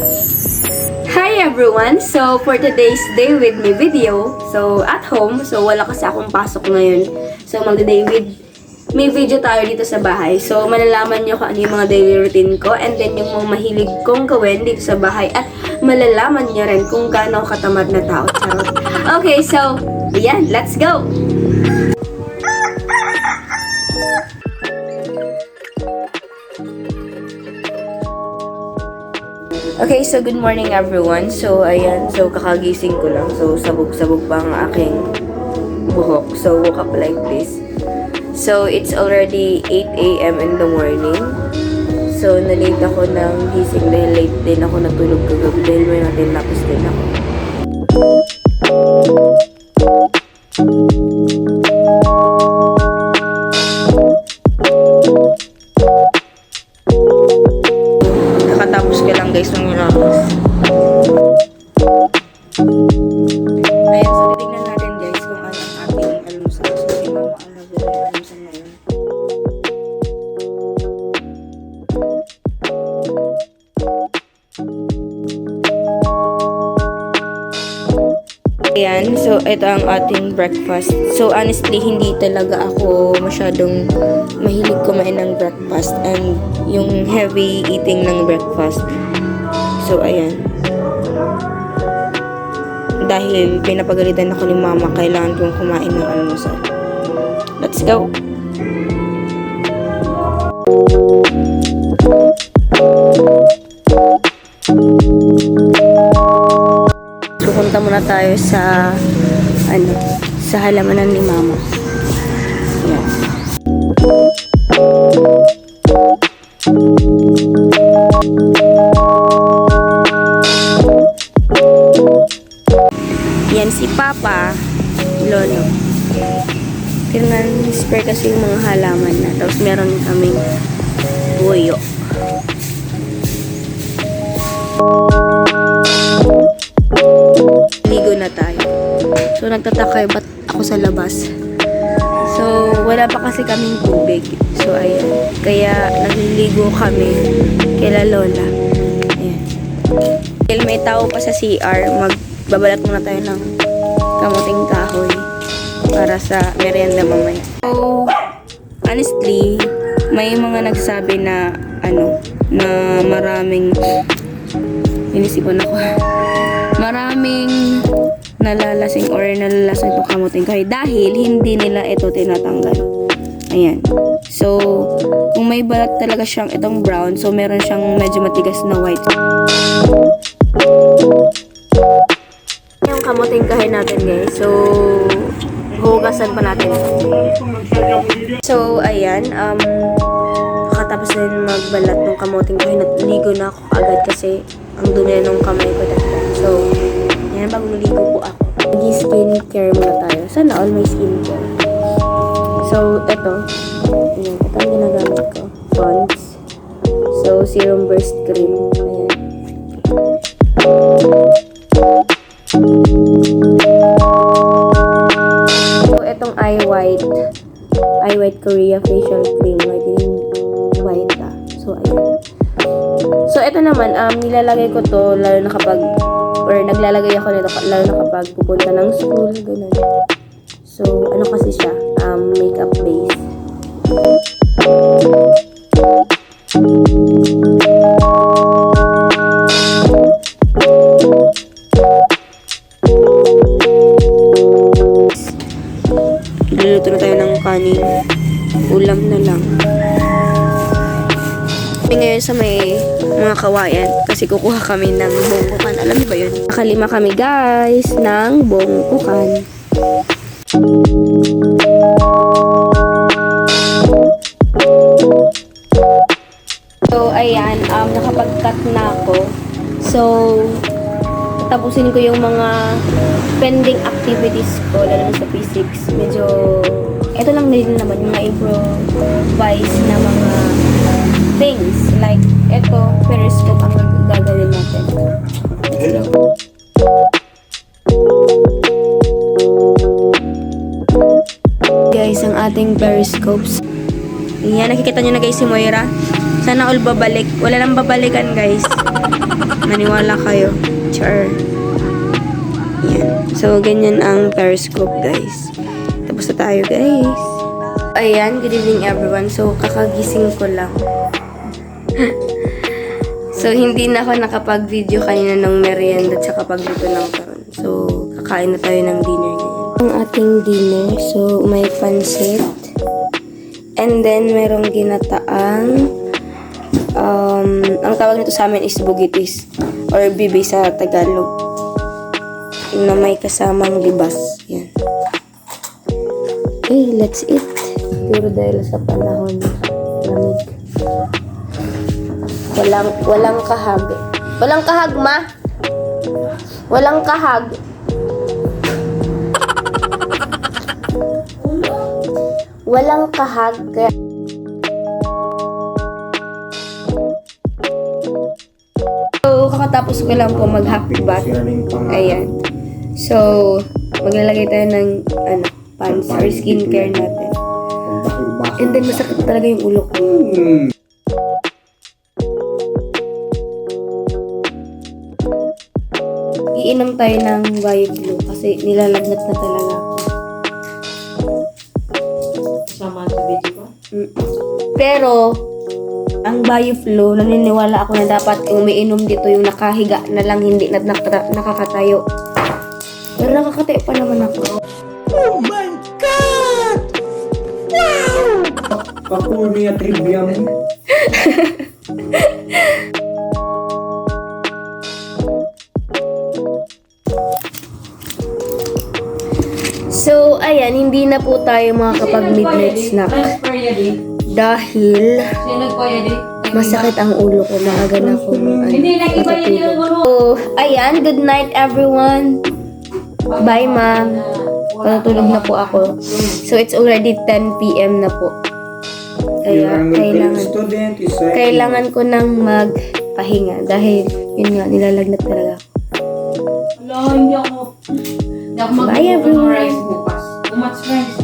Hi everyone! So, for today's day with me video, so at home, so wala kasi akong pasok ngayon. So, magda-day with me video tayo dito sa bahay. So, malalaman nyo kung ano yung mga daily routine ko and then yung mga mahilig kong gawin dito sa bahay at malalaman nyo rin kung gaano katamad na tao. Charot. Okay, so, ayan, let's go! Okay, so good morning everyone. So, ayan. So, kakagising ko lang. So, sabog-sabog pa ang aking buhok. So, woke up like this. So, it's already 8 a.m. in the morning. So, na-late ako ng gising dahil late din ako natulog kagabi dahil may natin lapis din ako. Kakatapos ko lang guys ng lapis. Ayan, so titignan natin guys kung ano ang ating almusal. So, si mama ang nagawin ng almusal ngayon. Ayan, so ito ang ating breakfast. So honestly, hindi talaga ako masyadong mahilig kumain ng breakfast and yung heavy eating ng breakfast. So ayan. Dahil pinapagalitan ako ni mama, kailangan kong kumain ng almusal. Let's go! Pupunta muna tayo sa sa halamanan ni mama. Ayan. Yan si Papa, Lolo. Tingnan, spare kasi yung mga halaman na. Tapos meron kaming buyo. Ligo na tayo. So, nagtataka ba't ako sa labas? So, wala pa kasi kaming tubig. So, ayan. Kaya, nagliligo kami kila Lola. Ayan. Dahil may tao pa sa CR, magbabalat muna tayo ng kamuting kahoy para sa merienda mamaya. So, honestly, may mga nagsabi na, na maraming inisipan ako. Maraming nalalasing or nalalasing itong kamuting kahoy dahil hindi nila ito tinatanggal. Ayan. So, kung may balat talaga siyang itong brown, so meron siyang medyo matigas na white. Yung kamuting kahoy natin guys. So, hugasan pa natin. So, ayan. Katapos na rin magbalat ng kamuting kahoy, naligo na ako agad kasi ang dumi na ng kamay ko dati. So, yan, bago naligo po ako. Nag-skincare muna tayo. Sana all my skincare. So, ito. Ayan, ito ang ginagamit ko. Pond's. So, Serum Burst Cream. Ayan. So, itong Eye White Korea Facial Cream. Whitening white ah. So, ayan. So, ito naman, nilalagay ko to lalo na kapag, or naglalagay ako nito lalo na kapag pupunta ng school, ganun. So, ano kasi siya? Makeup base. Luluto na tayo ng kanin. Ulam na lang. Ngayon sa may mga kawayan kasi kukuha kami ng bongkukan. Alam niyo ba yun? Nakalima kami guys ng bongkukan. So ayan, nakapag-cut na ako. So tapusin ko yung mga pending activities ko lalo na sa P6. Medyo ito lang din naman yung mga improvise na mga things like ito, periscope ang gagawin natin. Guys, ang ating periscopes. Yan, nakikita nyo na guys si Moira. Sana all babalik. Wala nang babalikan guys. Maniwala kayo. Char. Yan. So, ganyan ang periscope, guys. Tapos na tayo, guys. Ayan, good evening everyone. So, kakagising ko lang. So, hindi na ako nakapag-video kanina ng merienda at saka pagluto ng karon. So, kakain na tayo ng dinner ngayon. Ang ating dinner, so, may pansit. And then, merong ginataang, ang tawag nito sa amin is bugitis or bibi sa Tagalog. Na may kasamang libas. Yan. Okay, let's eat. Puro dahil sa panahon. Lamig. Walang kahag. Walang kahag, ma. Walang kahag. Walang kahag. Kaya so, kakatapos ko lang po mag-happy bath. Ayan. So, maglalagay tayo ng pants or skincare natin. And then, masakit talaga yung ulo ko. Iinom tayo ng BioFlow kasi nilalagnat na talaga ako. Sama sa video ko? Pero, ang BioFlow, naniniwala ako na dapat umiinom dito yung nakahiga na lang, hindi na nakakatayo. Pero nakakatayo pa naman ako. Oh my God! Wow! Pakulo niya trivia mo. So, ayan, hindi na po tayo makakapag-midnight snack. Dahil masakit ang ulo ko. Maaga na akong matutulog. So, ayan, good night everyone. Bye, ma'am. Patutulog na po ako. So, it's already 10 p.m. na po. Kaya, kailangan ko nang magpahinga. Dahil, yun nga, nilalagnat talaga ako. Wala, hindi ako Bye, everyone. bukas. Umats rice.